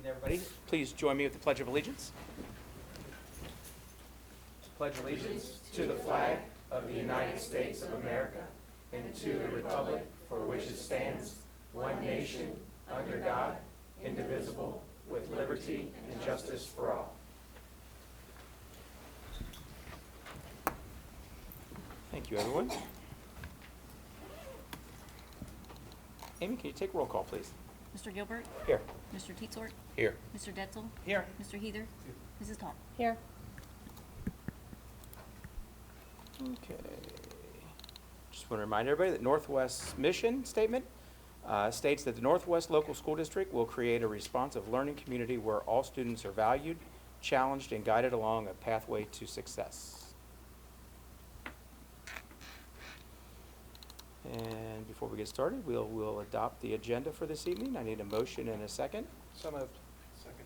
Everybody, please join me with the Pledge of Allegiance. Pledge allegiance to the flag of the United States of America and to the republic for which it stands, one nation, under God, indivisible, with liberty and justice for all. Thank you, everyone. Amy, can you take roll call, please? Mr. Gilbert? Here. Mr. Teetsort? Here. Mr. Detzel? Here. Mr. Heather? Mrs. Todd? Here. Okay. Just want to remind everybody that Northwest's mission statement states that the Northwest Local School District will create a responsive learning community where all students are valued, challenged, and guided along a pathway to success. And before we get started, we'll adopt the agenda for this evening. I need a motion and a second. So moved. Second.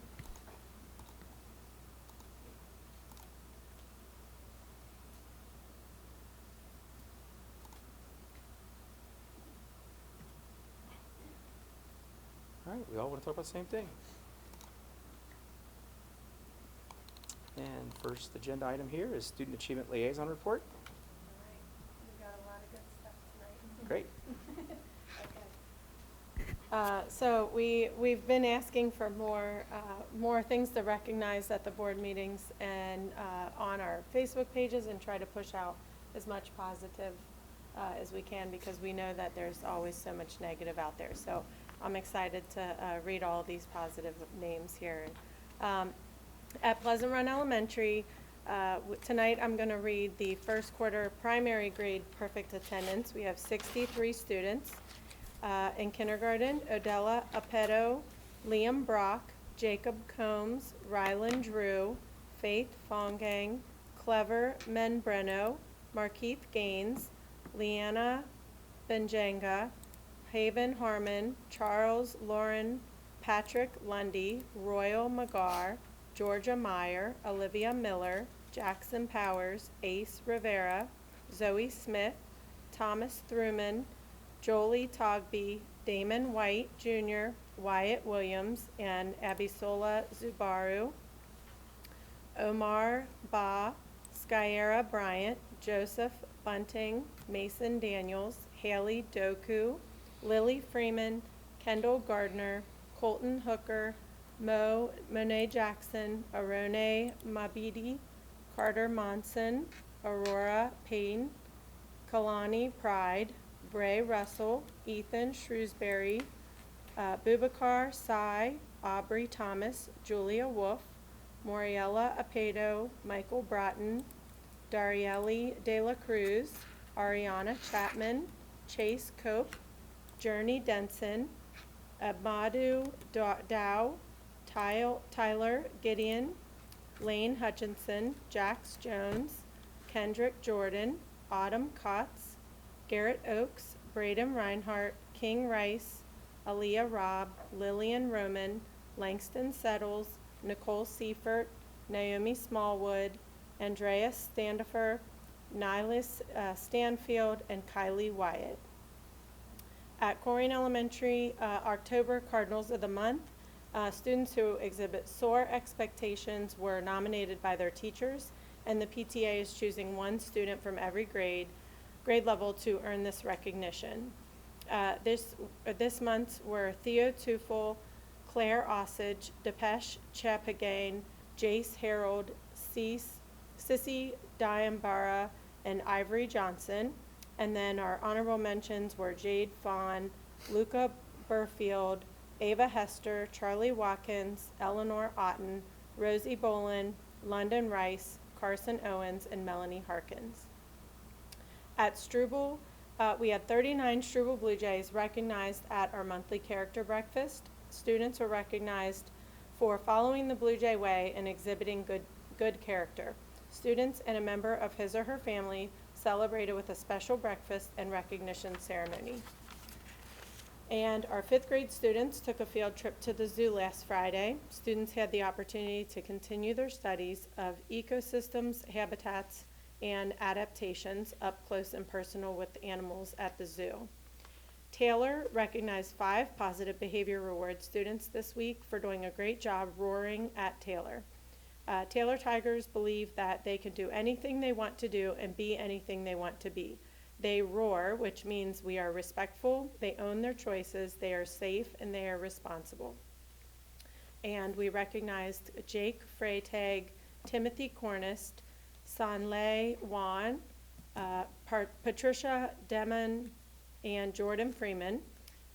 All right, we all want to talk about the same thing. And first agenda item here is Student Achievement Liaison Report. All right. We've got a lot of good stuff tonight. Great. Okay. So we've been asking for more things to recognize at the board meetings and on our Facebook pages, and try to push out as much positive as we can, because we know that there's always so much negative out there. So I'm excited to read all these positive names here. At Pleasant Run Elementary, tonight I'm going to read the first quarter primary grade perfect attendance. We have 63 students. In kindergarten, Odella Apeto, Liam Brock, Jacob Combs, Rylan Drew, Faith Fongang, Clever Menbreno, Markeith Gaines, Leanna Benjanga, Haven Harmon, Charles Lauren, Patrick Lundy, Royal Magar, Georgia Meyer, Olivia Miller, Jackson Powers, Ace Rivera, Zoe Smith, Thomas Thruman, Jolie Togby, Damon White Jr., Wyatt Williams, and Abisola Zubaru, Omar Ba, Skyera Bryant, Joseph Bunting, Mason Daniels, Haley Doku, Lily Freeman, Kendall Gardner, Colton Hooker, Monet Jackson, Arone Mabidi, Carter Monson, Aurora Payne, Kalani Pride, Bray Russell, Ethan Shrewsbury, Bubakar Sai, Aubrey Thomas, Julia Wolf, Moriella Apedo, Michael Broughton, Darielle De La Cruz, Ariana Chapman, Chase Cope, Journey Denson, Abmadu Dow, Tyler Gideon, Lane Hutchinson, Jax Jones, Kendrick Jordan, Autumn Kotz, Garrett Oakes, Braden Reinhardt, King Rice, Aaliyah Robb, Lillian Roman, Langston Settles, Nicole Seifert, Naomi Smallwood, Andrea Standifer, Nylis Stanfield, and Kylie Wyatt. At Corrine Elementary, October Cardinals of the Month, students who exhibit soar expectations were nominated by their teachers, and the PTA is choosing one student from every grade level to earn this recognition. This month were Theo Tufel, Claire Osage, Depeche Chapagain, Jace Harold, Sissy Diambara, and Ivory Johnson. And then our honorable mentions were Jade Fawn, Luca Burfield, Ava Hester, Charlie Watkins, Eleanor Otten, Rosie Bolin, London Rice, Carson Owens, and Melanie Harkins. At Struble, we had 39 Struble Blue Jays recognized at our monthly character breakfast. Students were recognized for following the Blue Jay way and exhibiting good character. Students and a member of his or her family celebrated with a special breakfast and recognition ceremony. And our 5th grade students took a field trip to the zoo last Friday. Students had the opportunity to continue their studies of ecosystems, habitats, and adaptations up close and personal with the animals at the zoo. Taylor recognized 5 positive behavior reward students this week for doing a great job roaring at Taylor. Taylor Tigers believe that they can do anything they want to do and be anything they want to be. They roar, which means we are respectful, they own their choices, they are safe, and they are responsible. And we recognized Jake Freytag, Timothy Cornist, Sanlei Wan, Patricia Demon, and Jordan Freeman.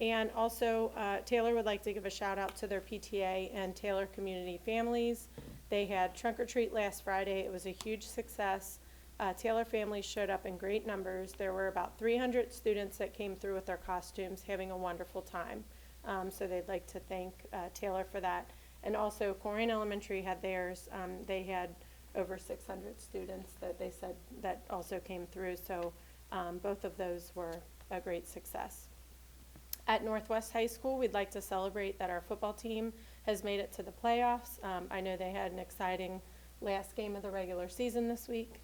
And also, Taylor would like to give a shout out to their PTA and Taylor community families. They had trunk or treat last Friday. It was a huge success. Taylor families showed up in great numbers. There were about 300 students that came through with their costumes, having a wonderful time. So they'd like to thank Taylor for that. And also, Corrine Elementary had theirs. They had over 600 students that they said that also came through. So both of those were a great success. At Northwest High School, we'd like to celebrate that our football team has made it to the playoffs. I know they had an exciting last game of the regular season this week.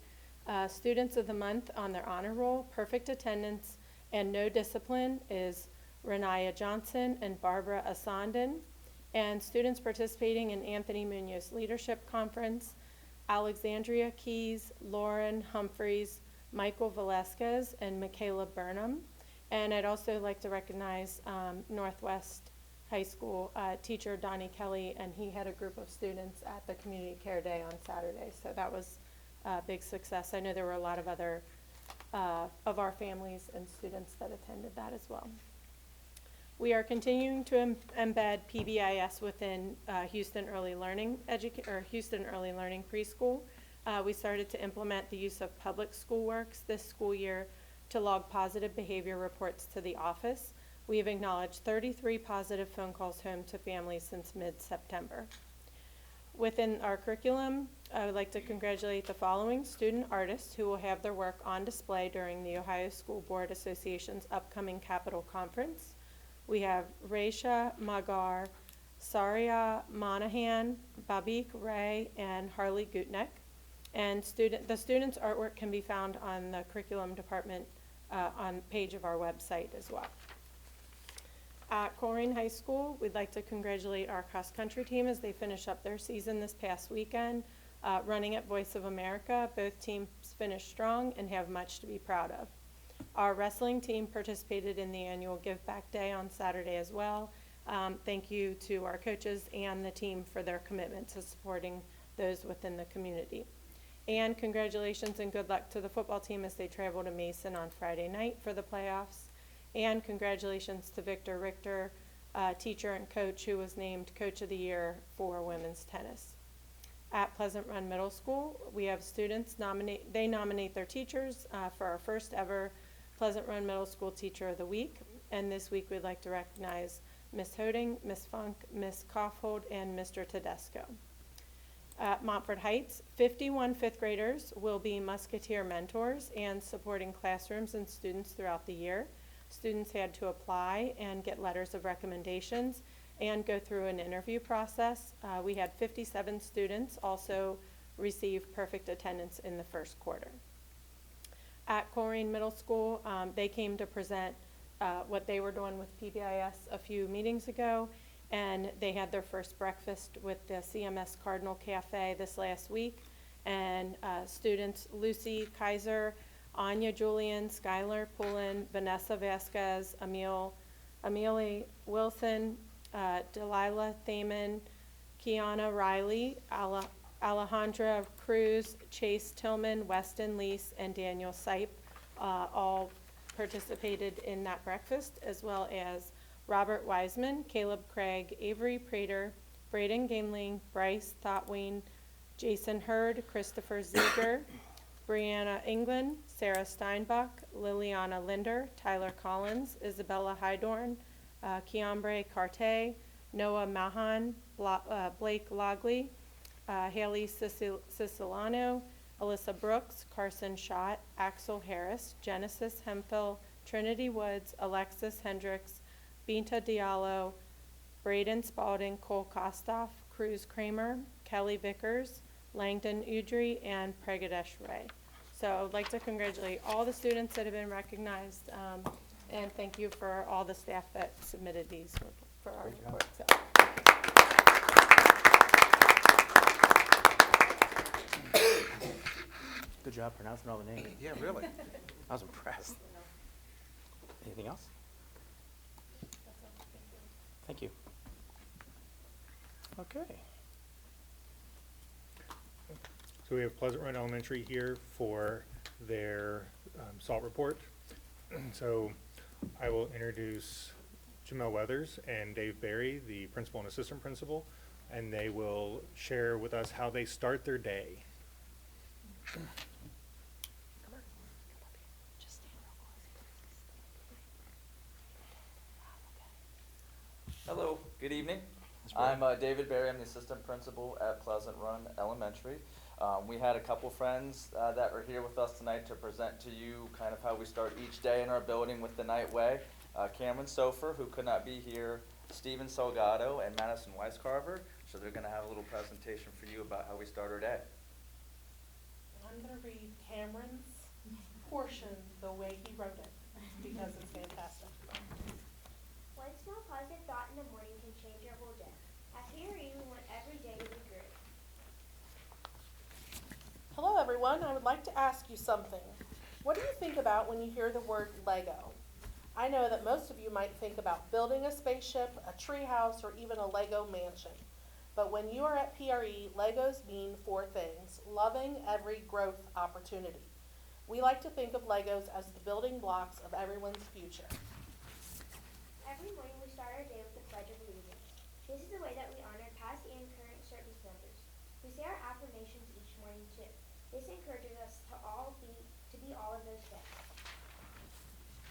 Students of the month on their honor roll, perfect attendance, and no discipline is Renaya Johnson and Barbara Asandin. And students participating in Anthony Munoz Leadership Conference, Alexandria Keys, Lauren Humphreys, Michael Velasquez, and Michaela Burnham. And I'd also like to recognize Northwest High School teacher Donnie Kelly, and he had a group of students at the Community Care Day on Saturday. So that was a big success. I know there were a lot of other of our families and students that attended that as well. We are continuing to embed PBIS within Houston Early Learning Houston Early Learning Preschool. We started to implement the use of Public School Works this school year to log positive behavior reports to the office. We have acknowledged 33 positive phone calls home to families since mid-September. Within our curriculum, I would like to congratulate the following student artists who will have their work on display during the Ohio School Board Association's upcoming Capitol Conference. We have Raisha Magar, Saria Monahan, Babik Ray, and Harley Gutnick. And the students' artwork can be found on the curriculum department on page of our website as well. At Coleraine High School, we'd like to congratulate our cross-country team as they finish up their season this past weekend. Running at Voice of America, both teams finished strong and have much to be proud of. Our wrestling team participated in the annual Give Back Day on Saturday as well. Thank you to our coaches and the team for their commitment to supporting those within the community. And congratulations and good luck to the football team as they travel to Mason on Friday night for the playoffs. And congratulations to Victor Richter, teacher and coach, who was named Coach of the Year for women's tennis. At Pleasant Run Middle School, we have students nominate their teachers for our first ever Pleasant Run Middle School Teacher of the Week. And this week we'd like to recognize Miss Hoding, Miss Funk, Miss Kaufhold, and Mr. Tedesco. At Montford Heights, 51 fifth graders will be Musketeer mentors and supporting classrooms and students throughout the year. Students had to apply and get letters of recommendations and go through an interview process. We had 57 students also receive perfect attendance in the first quarter. At Coleraine Middle School, they came to present what they were doing with PBIS a few meetings ago, and they had their first breakfast with the CMS Cardinal Cafe this last week. And students Lucy Kaiser, Anya Julian, Skylar Pullen, Vanessa Vasquez, Amelie Wilson, Delilah Thaman, Kiana Riley, Alejandra Cruz, Chase Tillman, Weston Lease, and Daniel Sipe all participated in that breakfast, as well as Robert Wiseman, Caleb Craig, Avery Prater, Braden Gainling, Bryce Thotween, Jason Hurd, Christopher Zeger, Brianna England, Sarah Steinbach, Liliana Linder, Tyler Collins, Isabella Hydorn, Kiambre Carte, Noah Mahan, Blake Logley, Haley Siciliano, Alyssa Brooks, Carson Schott, Axel Harris, Genesis Hemphill, Trinity Woods, Alexis Hendricks, Binta Diallo, Braden Spalding, Cole Kostoff, Cruz Kramer, Kelly Vickers, Langdon Udry, and Pragadesh Ray. So I would like to congratulate all the students that have been recognized And thank you for all the staff that submitted these for our Great job. report. So. Good job pronouncing all the names. Yeah, really. I was impressed. Anything else? Thank you. Okay. So we have Pleasant Run Elementary here for their SALT report. So I will introduce Jamel Weathers and Dave Berry, the principal and assistant principal, and they will share with us how they start their day. Hello, good evening. That's right. I'm David Berry. I'm the assistant principal at Pleasant Run Elementary. We had a couple friends that were here with us tonight to present to you kind of how we start each day in our building with the Night Way. Cameron Sofer, who could not be here, Steven Salgado, and Madison Weiscarver. So they're going to have a little presentation for you about how we start our day. I'm going to read Cameron's portion the way he wrote it because it's fantastic. One small positive thought in the morning can change your whole day. At PRE, we want every day to be great. Hello, everyone. I would like to ask you something. What do you think about when you hear the word Lego? I know that most of you might think about building a spaceship, a treehouse, or even a Lego mansion. But when you are at PRE, Legos mean 4 things: loving every growth opportunity. We like to think of Legos as the building blocks of everyone's future. Every morning, we start our day with the Pledge of Allegiance. This is the way that we honor past and current service members. We say our affirmations each morning, too. This encourages us to be all of those things.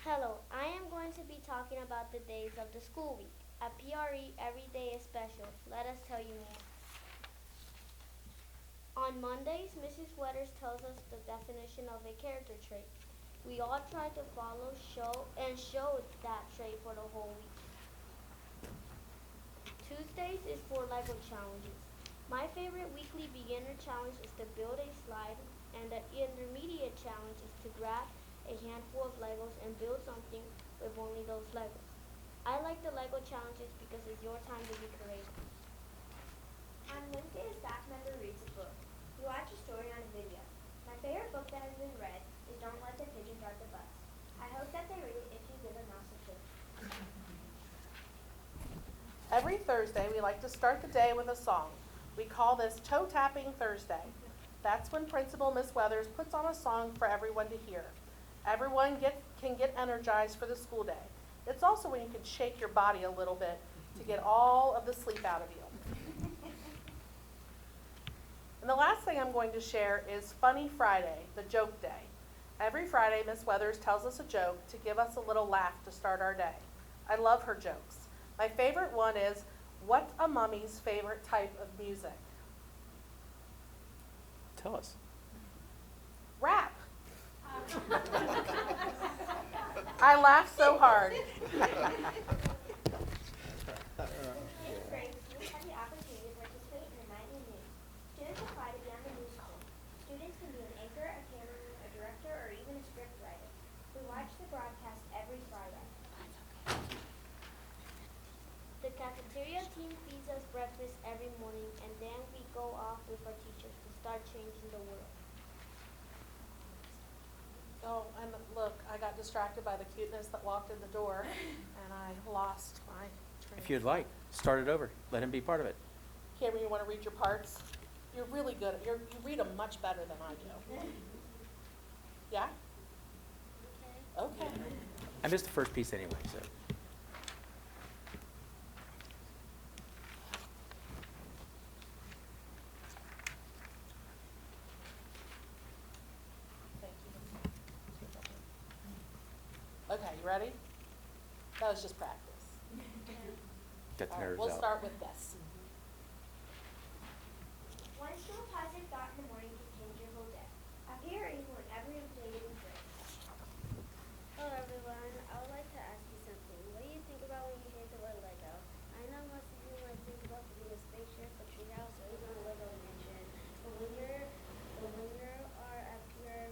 Hello, I am going to be talking about the days of the school week. At PRE, every day is special. Let us tell you more. On Mondays, Mrs. Weathers tells us the definition of a character trait. We all try to follow, show that trait for the whole week. Tuesdays is for Lego challenges. My favorite weekly beginner challenge is to build a slide, and the intermediate challenge is to grab a handful of Legos and build something with only those Legos. I like the Lego challenges because it's your time to be creative. On Wednesday, a staff member reads a book. We watch a story on a video. My favorite book that has been read is Don't Let the Pigeon Drive the Bus. I hope that they read it if you give a mouse a kiss. Every Thursday, we like to start the day with a song. We call this Toe Tapping Thursday. That's when Principal Miss Weathers puts on a song for everyone to hear. Everyone can get energized for the school day. It's also when you can shake your body a little bit to get all of the sleep out of you. And the last thing I'm going to share is Funny Friday, the joke day. Every Friday, Miss Weathers tells us a joke to give us a little laugh to start our day. I love her jokes. My favorite one is, what's a mummy's favorite type of music? Tell us. Rap. I laugh so hard. In breaks, students have the opportunity to participate in the nightly news. Students apply to be on the news team. Students can be an anchor, a cameraman, a director, or even a script writer. We watch the broadcast every Friday. The cafeteria team feeds us breakfast every morning, and then we go off with our teachers to start changing the world. Oh, and look, I got distracted by the cuteness that walked in the door, and I lost my train. If you'd like, start it over. Let him be part of it. Cameron, you want to read your parts? You're really good. You read them much better than I do. Yeah? Okay. I missed the first piece anyway, so. Thank you. Okay, you ready? That was just practice. Get the All right, nerves we'll out. start with this. One small positive thought in the morning can change your whole day. At PRE, we want every day to be great. Hello, everyone. I would like to ask you something. What do you think about when you hear the word Lego? I know most of you might think about being a spaceship, a treehouse, or even a Lego mansion. But when you are at PRE,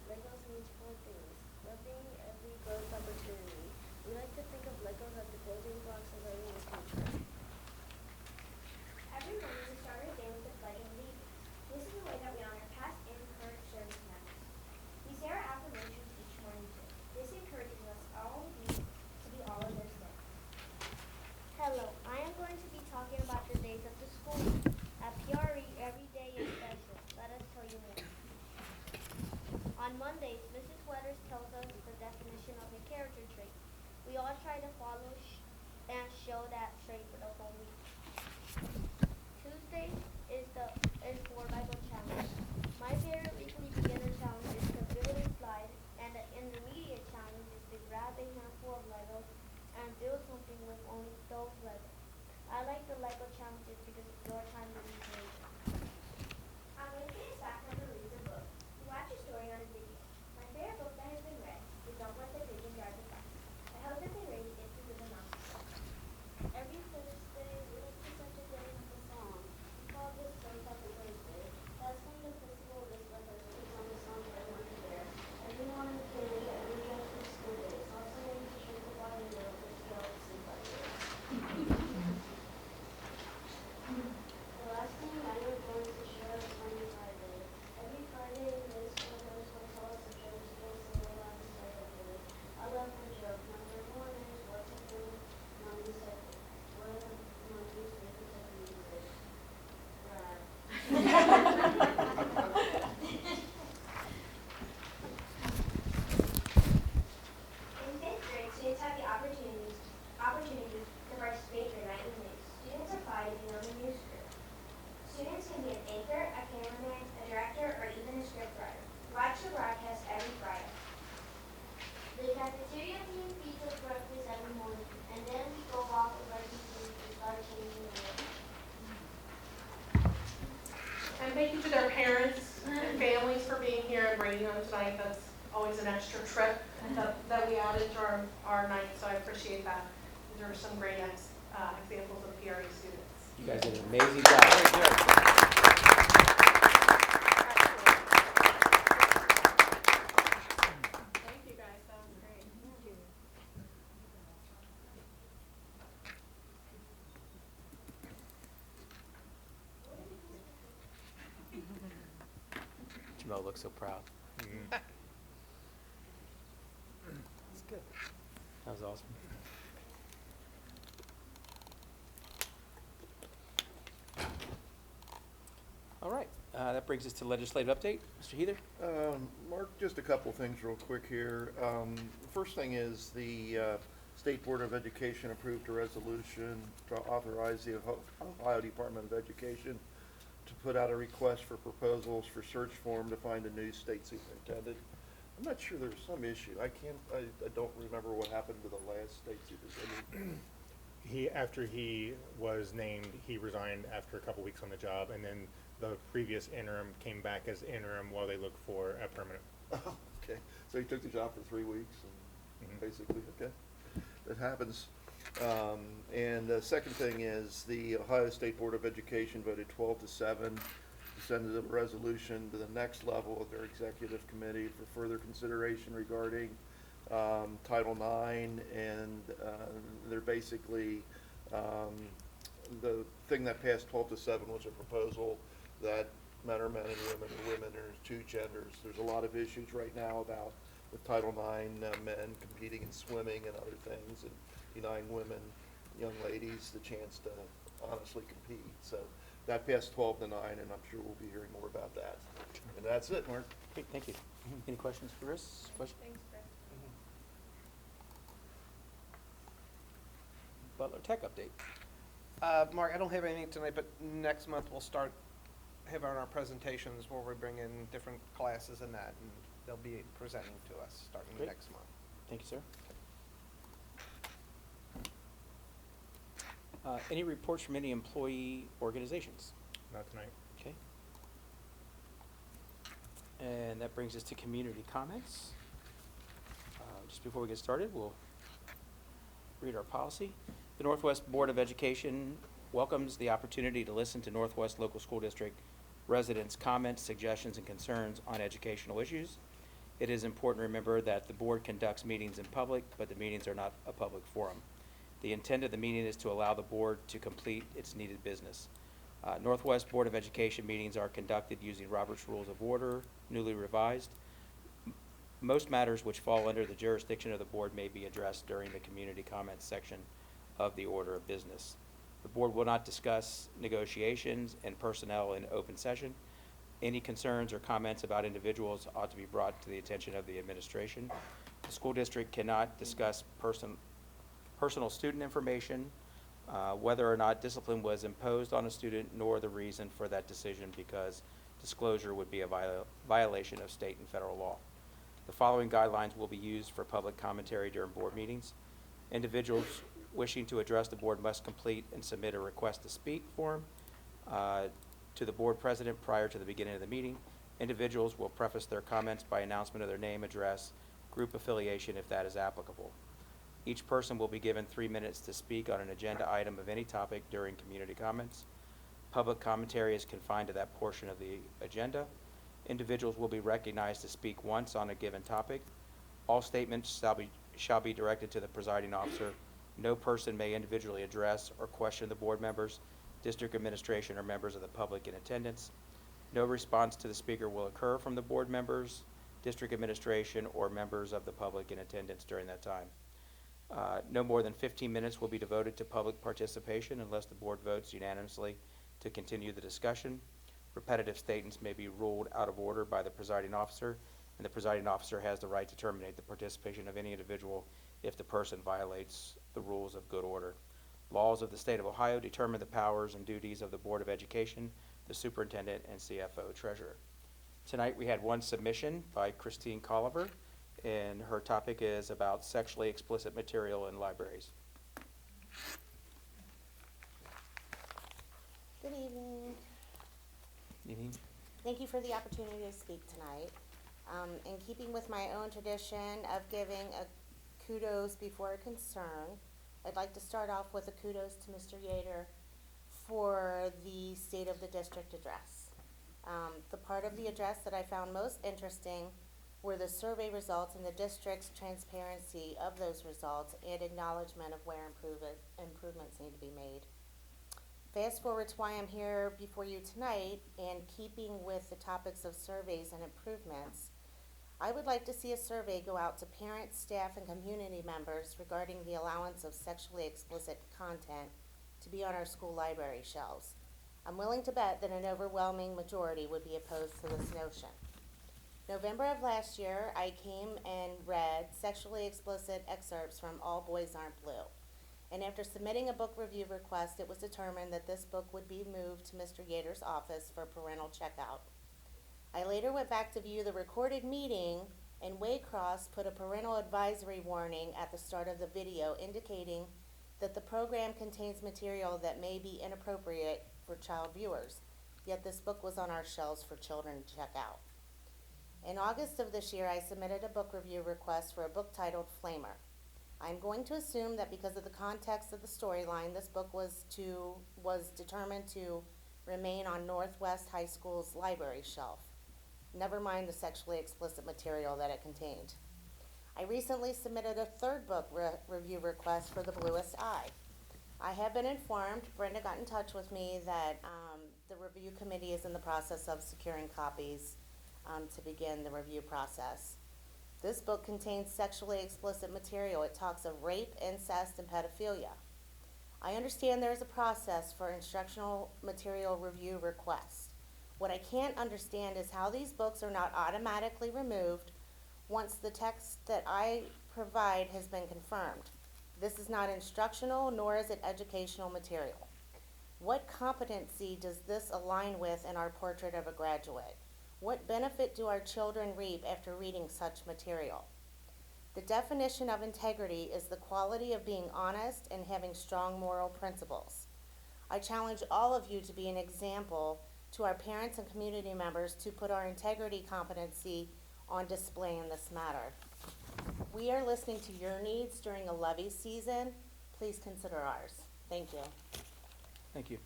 Legos means 4 things: loving every growth opportunity. Dolph Lego. I like the Lego challenges because it's your time to be creative. I'm Lincoln Sackner who reads a book. You watch a story on a video. My favorite book that has been read is Don't Let the Pigeon Drive the Bus. I hope that they read it if you live in Austin. Every Thursday, we listen to such a good wonderful song. We call this song Happy Thursday. That's when the principal of this weather puts on the song that I want to hear. Everyone in the family, every day for school days. Also, when you drink the water and milk, it's the all sleep like this. The last thing I know, going to share is Monday Friday. Every Friday in middle school, there was one tell us a joke, skills, and we're allowed to say it good. I love my joke. My favorite one is what's a thing? Mommy said, what are the monkeys making of music? In fifth grade, students have the opportunity to participate in nightly news. Students apply to become a news crew. Students can be an anchor, a cameraman, a director, or even a script writer. Watch the broadcast every Friday. The cafeteria team feeds us breakfast every morning, and then we go off with our teachers to start changing the world. And thank you to their parents and families for being here and bringing them tonight. That's always an extra trip that we added to our night, so I appreciate that. These are some great examples of PRE students. You guys did an amazing job. Thank you guys, that was great. Jamel looks so proud. Mm. That's good. That was awesome. All right, that brings us to legislative update. Mr. Heather? Mark, just a couple things real quick here. First thing is the State Board of Education approved a resolution to authorize the Ohio Department of Education to put out a request for proposals for search form to find a new state superintendent. I'm not sure, there's some issue. I don't remember what happened to the last state superintendent. After he was named, he resigned after a couple weeks on the job, and then the previous interim came back as interim while they looked for a permanent. Oh, okay, so he took the job for 3 weeks and basically, okay, that happens. And the second thing is the Ohio State Board of Education voted 12-7 to send a resolution to the next level of their executive committee for further consideration regarding Title IX, and they're basically, the thing that passed 12-7 was a proposal that men are men and women are women, there's two genders. There's a lot of issues right now about with Title IX, men competing in swimming and other things, and denying women, young ladies, the chance to honestly compete. So that passed 12-9, and I'm sure we'll be hearing more about that. And that's it, Mark. Great, thank you. Any questions for Chris? Question? Thanks, Chris. Butler Tech update. Mark, I don't have anything tonight, but next month we'll start having our presentations where we bring in different classes and that, and they'll be presenting to us starting Great. next month. Thank you, sir. Any reports from any employee organizations? Not tonight. Okay. And that brings us to community comments. Just before we get started, we'll read our policy. The Northwest Board of Education welcomes the opportunity to listen to Northwest Local School District residents' comments, suggestions, and concerns on educational issues. It is important to remember that the board conducts meetings in public, but the meetings are not a public forum. The intent of the meeting is to allow the board to complete its needed business. Northwest Board of Education meetings are conducted using Robert's Rules of Order, newly revised. Most matters which fall under the jurisdiction of the board may be addressed during the community comments section of the order of business. The board will not discuss negotiations and personnel in open session. Any concerns or comments about individuals ought to be brought to the attention of the administration. The school district cannot discuss personal student information, whether or not discipline was imposed on a student, nor the reason for that decision, because disclosure would be a violation of state and federal law. The following guidelines will be used for public commentary during board meetings. Individuals wishing to address the board must complete and submit a request to speak form to the board president prior to the beginning of the meeting. Individuals will preface their comments by announcement of their name, address, group affiliation if that is applicable. Each person will be given 3 minutes to speak on an agenda item of any topic during community comments. Public commentary is confined to that portion of the agenda. Individuals will be recognized to speak once on a given topic. All statements shall be directed to the presiding officer. No person may individually address or question the board members, district administration, or members of the public in attendance. No response to the speaker will occur from the board members, district administration, or members of the public in attendance during that time. No more than 15 minutes will be devoted to public participation unless the board votes unanimously to continue the discussion. Repetitive statements may be ruled out of order by the presiding officer, and the presiding officer has the right to terminate the participation of any individual if the person violates the rules of good order. Laws of the state of Ohio determine the powers and duties of the Board of Education, the superintendent, and CFO treasurer. Tonight we had one submission by Christine Colliver, and her topic is about sexually explicit material in libraries. Good evening. Evening. Thank you for the opportunity to speak tonight. In keeping with my own tradition of giving a kudos before a concern, I'd like to start off with a kudos to Mr. Yater for the State of the District address. The part of the address that I found most interesting were the survey results and the district's transparency of those results and acknowledgement of where improvements need to be made. Fast forward to why I'm here before you tonight, and keeping with the topics of surveys and improvements, I would like to see a survey go out to parents, staff, and community members regarding the allowance of sexually explicit content to be on our school library shelves. I'm willing to bet that an overwhelming majority would be opposed to this notion. November of last year, I came and read sexually explicit excerpts from All Boys Aren't Blue. And after submitting a book review request, it was determined that this book would be moved to Mr. Yater's office for parental checkout. I later went back to view the recorded meeting, and Waycross put a parental advisory warning at the start of the video indicating that the program contains material that may be inappropriate for child viewers, yet this book was on our shelves for children to check out. In August of this year, I submitted a book review request for a book titled Flamer. I'm going to assume that because of the context of the storyline, this book was determined to remain on Northwest High School's library shelf. Never mind the sexually explicit material that it contained. I recently submitted a third book review request for The Bluest Eye. I have been informed, Brenda got in touch with me, that the review committee is in the process of securing copies to begin the review process. This book contains sexually explicit material. It talks of rape, incest, and pedophilia. I understand there is a process for instructional material review requests. What I can't understand is how these books are not automatically removed once the text that I provide has been confirmed. This is not instructional, nor is it educational material. What competency does this align with in our portrait of a graduate? What benefit do our children reap after reading such material? The definition of integrity is the quality of being honest and having strong moral principles. I challenge all of you to be an example to our parents and community members to put our integrity competency on display in this matter. We are listening to your needs during a levy season. Please consider ours. Thank you. Thank you.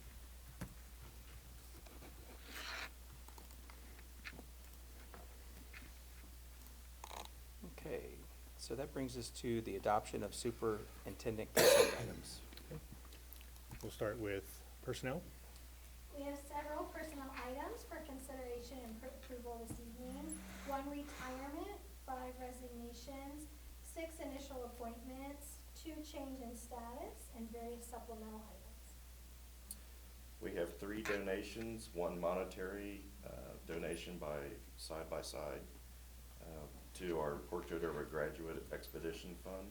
Okay, so that brings us to the adoption of superintendent consent items. We'll start with personnel. We have several personnel items for consideration and approval this evening. 1 retirement, 5 resignations, 6 initial appointments, 2 change in status, and various supplemental items. We have 3 donations, 1 monetary donation by side to our Portrait of a Graduate Expedition Fund.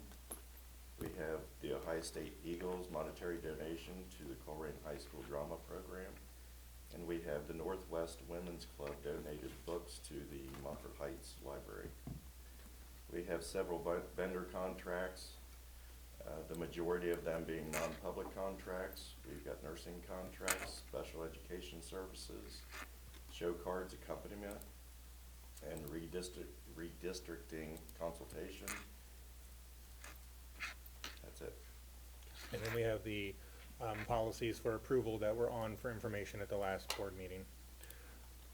We have the Ohio State Eagles monetary donation to the Colerain High School Drama Program. And we have the Northwest Women's Club donated books to the Montford Heights Library. We have several vendor contracts The majority of them being non-public contracts. We've got nursing contracts, special education services, show cards accompaniment, and redistricting consultation. That's it. And then we have the policies for approval that were on for information at the last board meeting.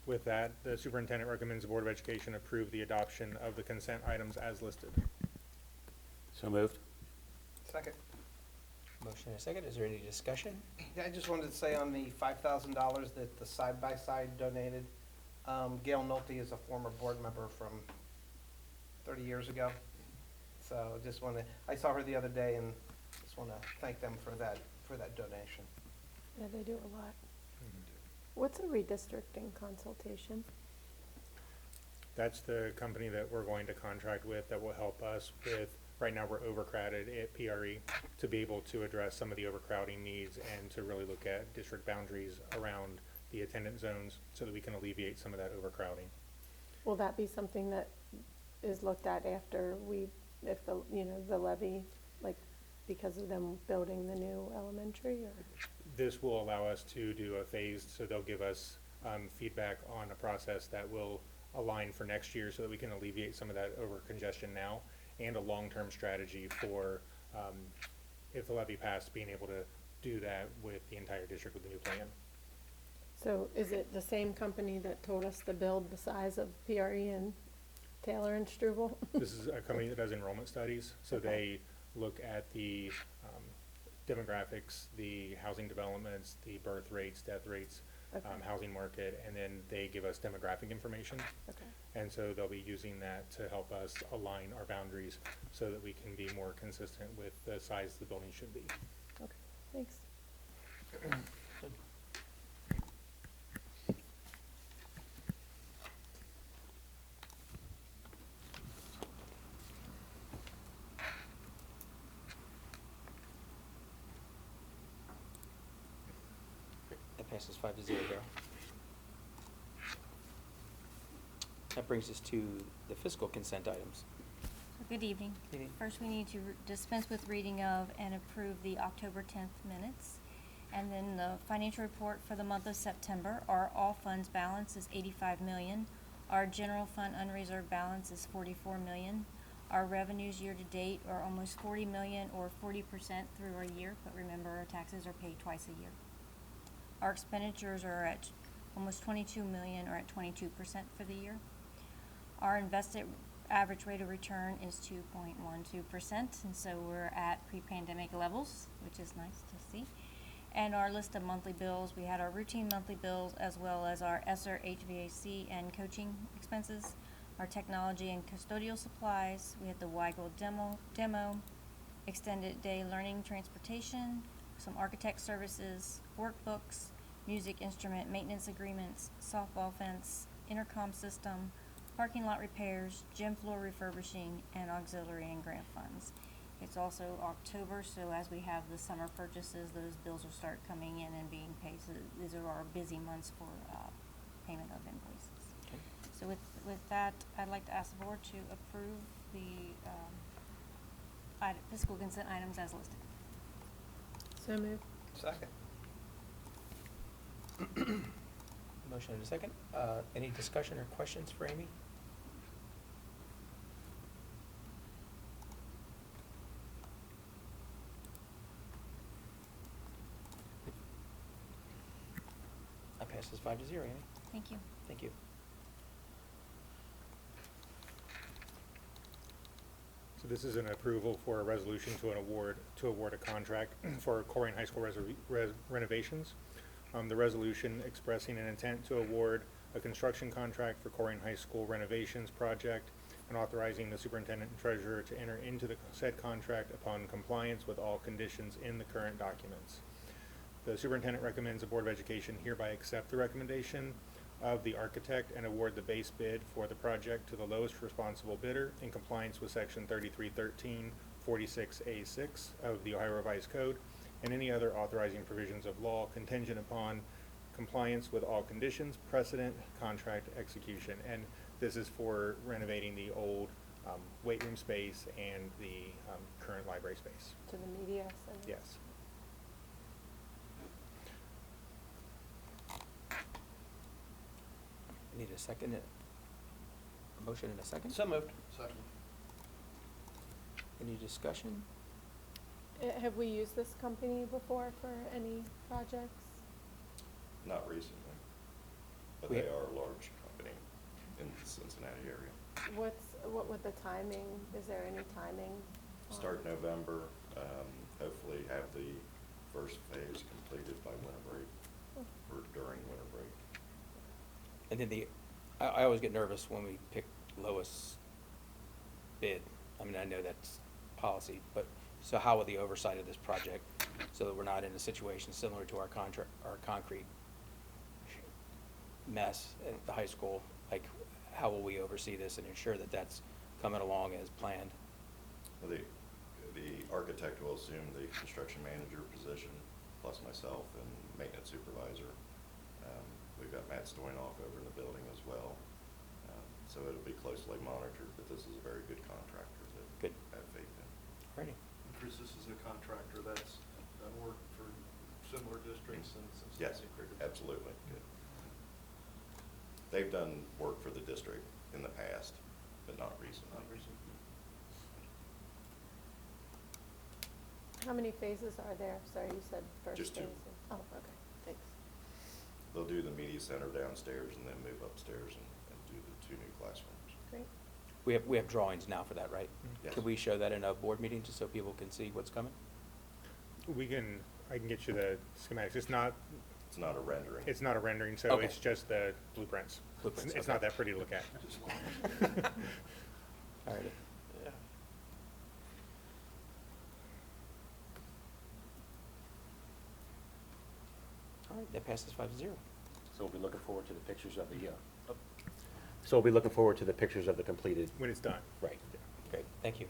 With that, the superintendent recommends the Board of Education approve the adoption of the consent items as listed. So moved. Second. Motion and a second. Is there any discussion? Yeah, I just wanted to say on the $5,000 that the side-by-side donated, Gail Nolte is a former board member from 30 years ago. So just want to, I saw her the other day and just want to thank them for that donation. Yeah, they do a lot. What's a redistricting consultation? That's the company that we're going to contract with that will help us with, right now we're overcrowded at PRE, to be able to address some of the overcrowding needs and to really look at district boundaries around the attendance zones so that we can alleviate some of that overcrowding. Will that be something that is looked at after if the, the levy, like, because of them building the new elementary, or? This will allow us to do a phased, so they'll give us feedback on a process that will align for next year so that we can alleviate some of that over congestion now, and a long-term strategy for, if the levy passed, being able to do that with the entire district with the new plan. So is it the same company that told us to build the size of PRE and Taylor and Struble? This is a company that does enrollment studies, so Okay. they look at the demographics, the housing developments, the birth rates, death rates, Okay. Housing market, and then they give us demographic information. Okay. And so they'll be using that to help us align our boundaries so that we can be more consistent with the size the building should be. Okay, thanks. That passes 5-0, Darrell. That brings us to the fiscal consent items. Good evening. Good evening. First, we need to dispense with reading of and approve the October 10th minutes. And then the financial report for the month of September. Our all funds balance is $85 million. Our general fund unreserved balance is $44 million. Our revenues year to date are almost $40 million, or 40% through a year, but remember our taxes are paid twice a year. Our expenditures are at almost $22 million, or at 22% for the year. Our invested average rate of return is 2.12%, and so we're at pre-pandemic levels, which is nice to see. And our list of monthly bills, we had our routine monthly bills as well as our ESSER, HVAC, and coaching expenses, our technology and custodial supplies. We had the Weigel demo, extended day learning transportation, some architect services, workbooks, music instrument maintenance agreements, softball fence, intercom system, parking lot repairs, gym floor refurbishing, and auxiliary and grant funds. It's also October, so as we have the summer purchases, those bills will start coming in and being paid. So these are our busy months for payment of invoices. Okay. So with that, I'd like to ask the board to approve the fiscal consent items as listed. So moved. Second. Motion and a second. Any discussion or questions for Amy? That passes 5-0, Amy. Thank you. Thank you. So this is an approval for a resolution to award a contract for Colerain High School renovations. The resolution expressing an intent to award a construction contract for Colerain High School renovations project and authorizing the superintendent and treasurer to enter into the said contract upon compliance with all conditions in the current documents. The superintendent recommends the Board of Education hereby accept the recommendation of the architect and award the base bid for the project to the lowest responsible bidder in compliance with section 3313 46A6 of the Ohio Revised Code and any other authorizing provisions of law contingent upon compliance with all conditions, precedent, contract execution. And this is for renovating the old weight room space and the current library space. To the media center? Yes. I need a second, a motion and a second? So moved. Second. Any discussion? Have we used this company before for any projects? Not recently, but We- they are a large company in the Cincinnati area. What would the timing, is there any timing? Start November, hopefully have the first phase completed by winter break, or during winter break. And then I always get nervous when we pick lowest bid. I mean, I know that's policy, but, so how will the oversight of this project, so that we're not in a situation similar to our concrete mess at the high school? Like, how will we oversee this and ensure that that's coming along as planned? Well, the architect will assume the construction manager position, plus myself and maintenance supervisor. We've got Matt Stoynoff over in the building as well. So it'll be closely monitored, but this is a very good contractor that Good. I have faith in. Ready? Chris, this is a contractor that's done work for similar districts in Yes, Cincinnati. absolutely. Good. They've done work for the district in the past, but not recently. Not recent. How many phases are there? Sorry, you said first phase. Just two. Oh, okay, thanks. They'll do the media center downstairs and then move upstairs and do the 2 new classrooms. Great. We have drawings now for that, right? Yes. Could we show that in a board meeting, just so people can see what's coming? I can get you the schematics. It's not It's not a rendering. It's not a rendering, so Okay. it's just the blueprints. Blueprints, It's okay. not that pretty to look at. All right. Yeah. All right, that passes 5-0. So we'll be looking forward to the pictures of the, so we'll be looking forward to the pictures of the completed. When it's done. Right, great, thank you.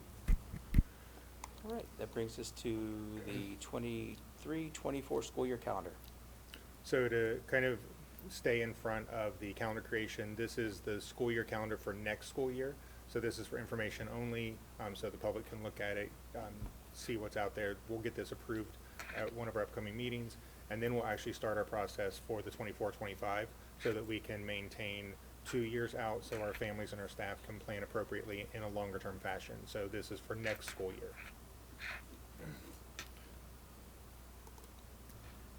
All right, that brings us to the 23-24 school year calendar. So to kind of stay in front of the calendar creation, this is the school year calendar for next school year. So this is for information only, so the public can look at it, see what's out there. We'll get this approved at one of our upcoming meetings, and then we'll actually start our process for the 24-25, so that we can maintain 2 years out, so our families and our staff can plan appropriately in a longer term fashion. So this is for next school year.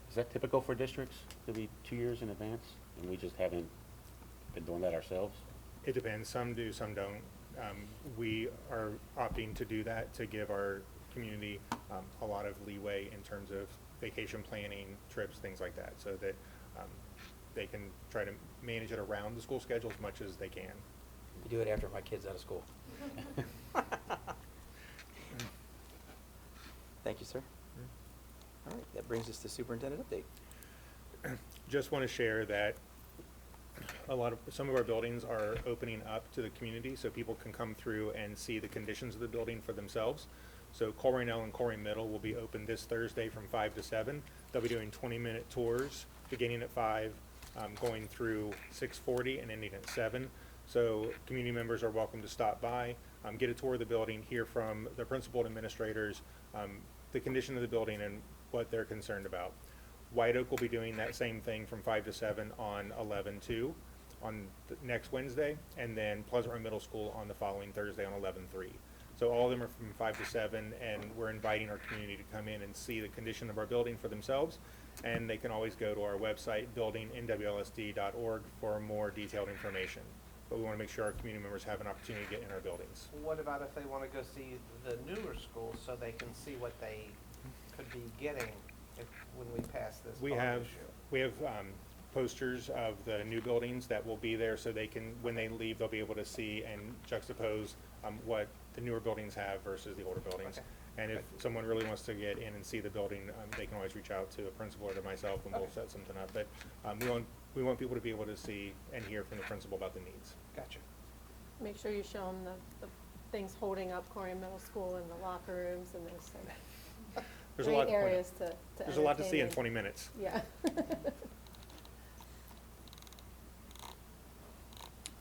Is that typical for districts to be 2 years in advance? And we just haven't been doing that ourselves? It depends, some do, some don't. We are opting to do that to give our community a lot of leeway in terms of vacation planning, trips, things like that, so that they can try to manage it around the school schedule as much as they can. We do it after my kid's out of school. Thank you, sir. All right, that brings us to superintendent update. Just want to share that some of our buildings are opening up to the community, so people can come through and see the conditions of the building for themselves. So Colerain L and Colerain Middle will be open this Thursday from 5 to 7. They'll be doing 20-minute tours beginning at 5, going through 6:40 and ending at 7. So community members are welcome to stop by, get a tour of the building, hear from the principal and administrators, the condition of the building and what they're concerned about. White Oak will be doing that same thing from 5 to 7 on 11/2 on the next Wednesday, and then Pleasant Run Middle School on the following Thursday on 11/3. So all of them are from 5 to 7, and we're inviting our community to come in and see the condition of our building for themselves. And they can always go to our website, buildingnwlsd.org, for more detailed information. But we want to make sure our community members have an opportunity to get in our buildings. What about if they want to go see the newer schools so they can see what they could be getting when we pass this We bond have issue? posters of the new buildings that will be there, so they can, when they leave, they'll be able to see and juxtapose what the newer buildings have versus the older buildings. Okay. And if someone really wants to get in and see the building, they can always reach out to a principal or to myself, and we'll Okay. set something up. But we want people to be able to see and hear from the principal about the needs. Gotcha. Make sure you show them the things holding up Corey Middle School and the locker rooms, and there's some There's a lot great to point out. areas to There's a lot to see in entertain 20 minutes. Yeah.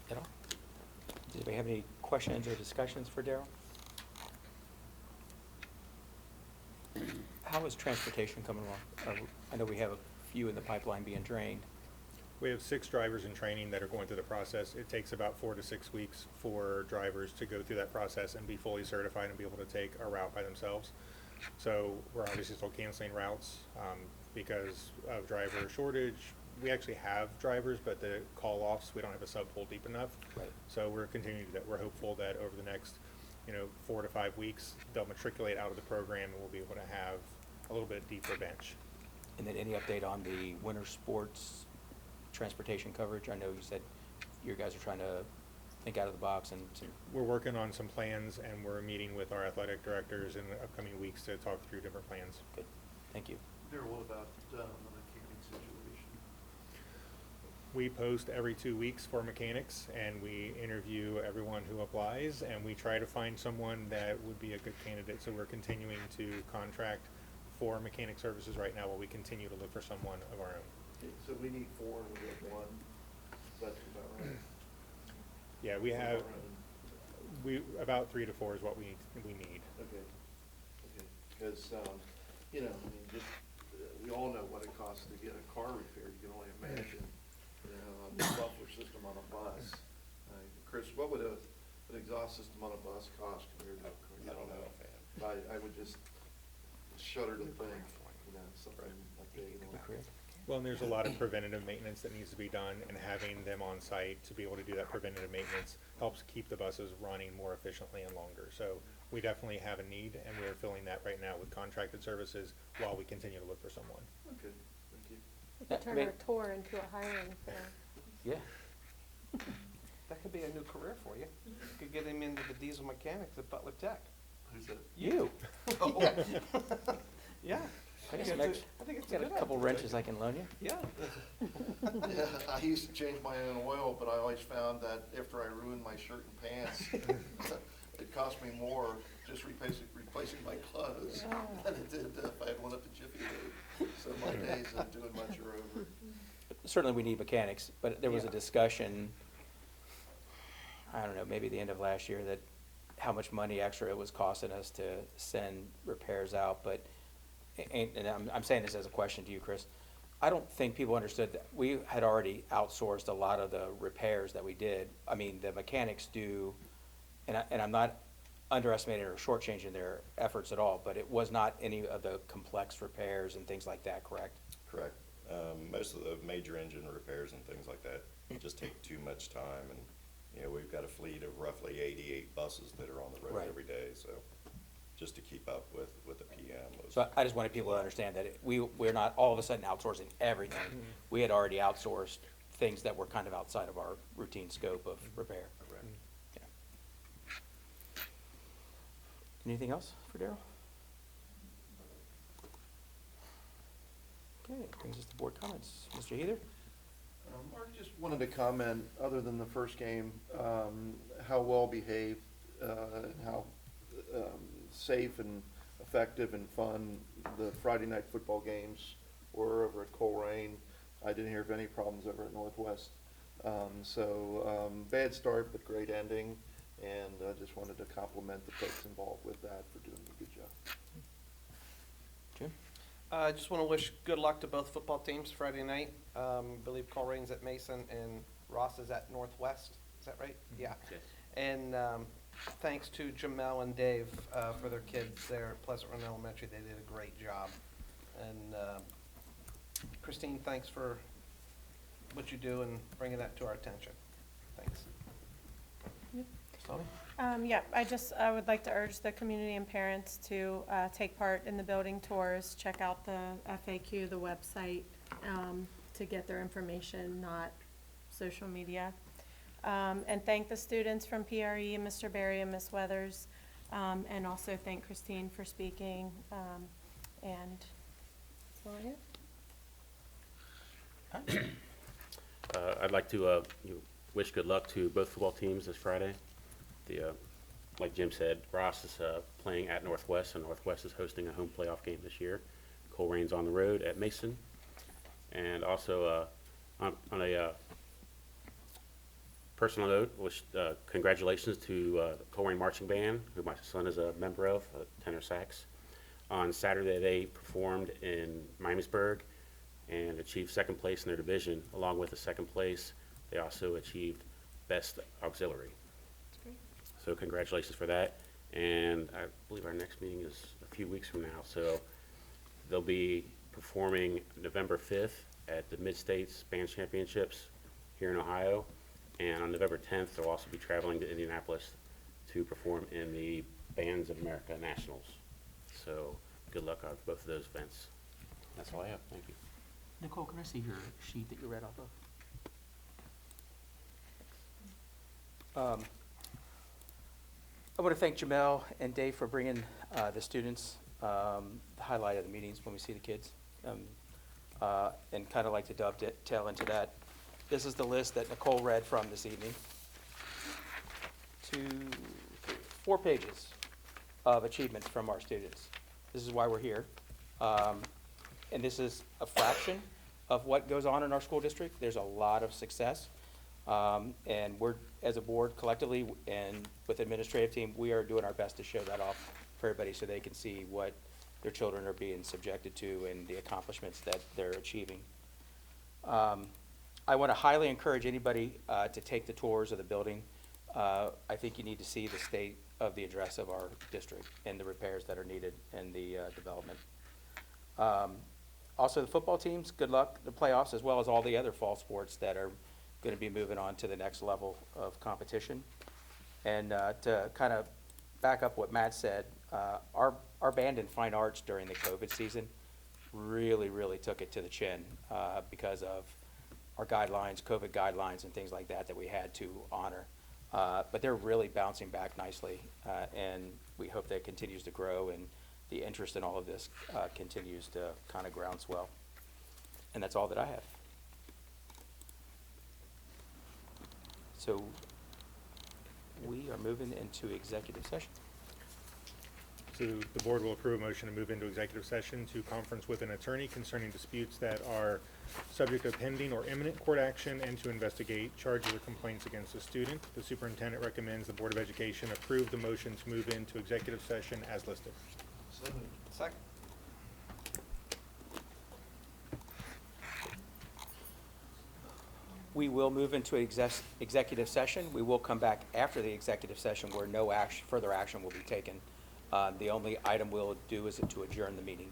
At all? Does anybody have any questions or discussions for Daryl? How is transportation coming along? I know we have a few in the pipeline being trained. We have 6 drivers in training that are going through the process. It takes about 4 to 6 weeks for drivers to go through that process and be fully certified and be able to take a route by themselves. So we're obviously still canceling routes because of driver shortage. We actually have drivers, but the call-offs, we don't have a sub pool deep enough. Right. So we're continuing to do that. We're hopeful that over the next, 4 to 5 weeks, they'll matriculate out of the program and we'll be able to have a little bit deeper bench. And then any update on the winter sports transportation coverage? I know you said you guys are trying to think out of the box and some. We're working on some plans and we're meeting with our athletic directors in the upcoming weeks to talk through different plans. Good, thank you. Daryl, what about the mechanic situation? We post every 2 weeks for mechanics and we interview everyone who applies and we try to find someone that would be a good candidate. So we're continuing to contract for mechanic services right now while we continue to look for someone of our own. Okay, so we need 4 and we have 1. That's about right. Yeah, we Of have, our own. about 3 to 4 is what we need. Okay, because, just, we all know what it costs to get a car repaired. You can only imagine, the muffler system on a bus. Chris, what would an exhaust system on a bus cost compared to a car? I don't know. I would just shudder to think, something like that. Well, and there's a lot of preventative maintenance that needs to be done, and having them on site to be able to do that preventative maintenance helps keep the buses running more efficiently and longer. So we definitely have a need, and we're filling that right now with contracted services while we continue to look for someone. Okay, thank you. We could turn our tour into a hiring firm. Yeah. That could be a new career for you. You could get him into the diesel mechanics at Butler Tech. Who's that? You. Yeah. I guess think next, it's a- I think it's a got a good couple idea. wrenches I can loan you. Yeah. Yeah, I used to change my own oil, but I always found that after I ruined my shirt and pants, it cost me more just replacing my clothes than it did if I had one at the Jiffy Lube. So my days of doing much are over. Certainly we need mechanics, but there was a Yeah. discussion, I don't know, maybe the end of last year, that how much money extra it was costing us to send repairs out, but, and I'm saying this as a question to you, Chris. I don't think people understood that we had already outsourced a lot of the repairs that we did. I mean, the mechanics do, and I'm not underestimating or shortchanging their efforts at all, but it was not any of the complex repairs and things like that, correct? Correct. Most of the major engine repairs and things like that just take too much time, and, we've got a fleet of roughly 88 buses that are on the road Right. every day, so just to keep up with the PM was. So I just wanted people to understand that we're not all of a sudden outsourcing everything. We had already outsourced things that were kind of outside of our routine scope of repair. Correct. Yeah. Anything else for Daryl? Okay, brings us to board comments. Mr. Heather? Mark, just wanted to comment, other than the first game, how well behaved, and how safe and effective and fun the Friday night football games were over at Colerain. I didn't hear of any problems over at Northwest. Bad start, but great ending, and I just wanted to compliment the folks involved with that for doing a good job. Jim? I just want to wish good luck to both football teams Friday night. I believe Colerain's at Mason and Ross is at Northwest. Is that right? Yeah. Yes. And thanks to Jamel and Dave for their kids there at Pleasant Run Elementary. They did a great job. And Christine, thanks for what you do and bringing that to our attention. Thanks. Tommy? I would like to urge the community and parents to take part in the building tours, check out the FAQ, the website, to get their information, not social media. And thank the students from PRE, Mr. Berry and Ms. Weathers, and also thank Christine for speaking, and that's all I have. I'd like to wish good luck to both football teams this Friday. Like Jim said, Ross is playing at Northwest, and Northwest is hosting a home playoff game this year. Colerain's on the road at Mason. And also on a Personal note, wish, congratulations to the Colerain Marching Band, who my son is a member of, tenor sax. On Saturday, they performed in Miamisburg and achieved second place in their division. Along with the second place, they also achieved Best Auxiliary. That's great. So congratulations for that. And I believe our next meeting is a few weeks from now. So they'll be performing November 5th at the Mid-States Band Championships here in Ohio. And on November 10th, they'll also be traveling to Indianapolis to perform in the Bands of America Nationals. So good luck on both of those events. That's all I have. Thank you. Nicole, can I see your sheet that you read off of? I want to thank Jamel and Dave for bringing the students the highlight of the meetings when we see the kids. And kind of like to dovetail into that. This is the list that Nicole read from this evening. 4 pages of achievements from our students. This is why we're here. And this is a fraction of what goes on in our school district. There's a lot of success. And we're, as a board collectively and with the administrative team, we are doing our best to show that off for everybody so they can see what their children are being subjected to and the accomplishments that they're achieving. I want to highly encourage anybody to take the tours of the building. I think you need to see the state of the address of our district and the repairs that are needed and the development. Also, the football teams, good luck, the playoffs, as well as all the other fall sports that are going to be moving on to the next level of competition. And to kind of back up what Matt said, our band in fine arts during the COVID season really took it to the chin because of our guidelines, COVID guidelines and things like that we had to honor. But they're really bouncing back nicely, and we hope that continues to grow and the interest in all of this continues to kind of groundswell. And that's all that I have. So we are moving into executive session. So the board will approve a motion to move into executive session to conference with an attorney concerning disputes that are subject of pending or imminent court action and to investigate charges or complaints against a student. The superintendent recommends the Board of Education approve the motion to move into executive session as listed. Second. We will move into executive session. We will come back after the executive session where no further action will be taken. The only item we'll do is to adjourn the meeting.